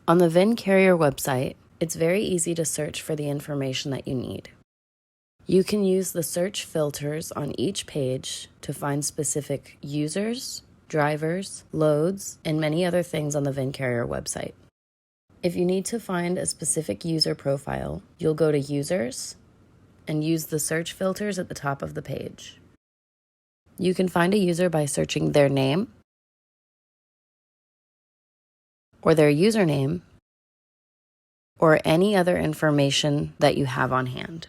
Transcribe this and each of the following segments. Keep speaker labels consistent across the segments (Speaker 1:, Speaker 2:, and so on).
Speaker 1: On the vinCarrier website, it's very easy to search for the information that you need. You can use the search filters on each page to find specific users, drivers, loads, and many other things on the vinCarrier website. If you need to find a specific user profile, you'll go to Users and use the search filters at the top of the page. You can find a user by searching their name or their username or any other information that you have on hand.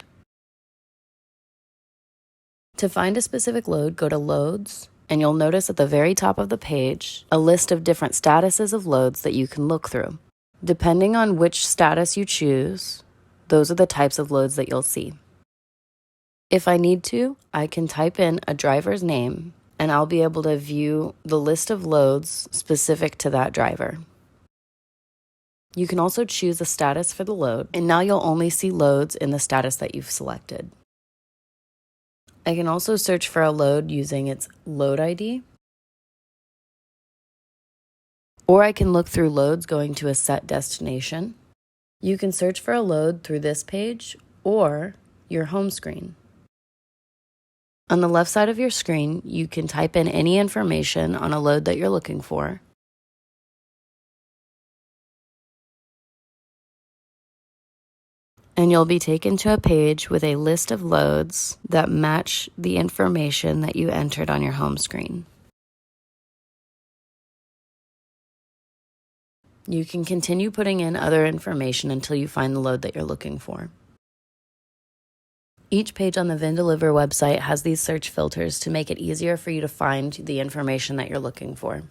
Speaker 1: To find a specific load, go to Loads, and you'll notice at the very top of the page a list of different statuses of loads that you can look through. Depending on which status you choose, those are the types of loads that you'll see. If I need to, I can type in a driver's name, and I'll be able to view the list of loads specific to that driver. You can also choose a status for the load, and now you'll only see loads in the status that you've selected. I can also search for a load using its load ID, or I can look through loads going to a set destination. You can search for a load through this page or your home screen. On the left side of your screen, you can type in any information on a load that you're looking for. And you'll be taken to a page with a list of loads that match the information that you entered on your home screen. You can continue putting in other information until you find the load that you're looking for. Each page on the vinDeliver website has these search filters to make it easier for you to find the information that you're looking for.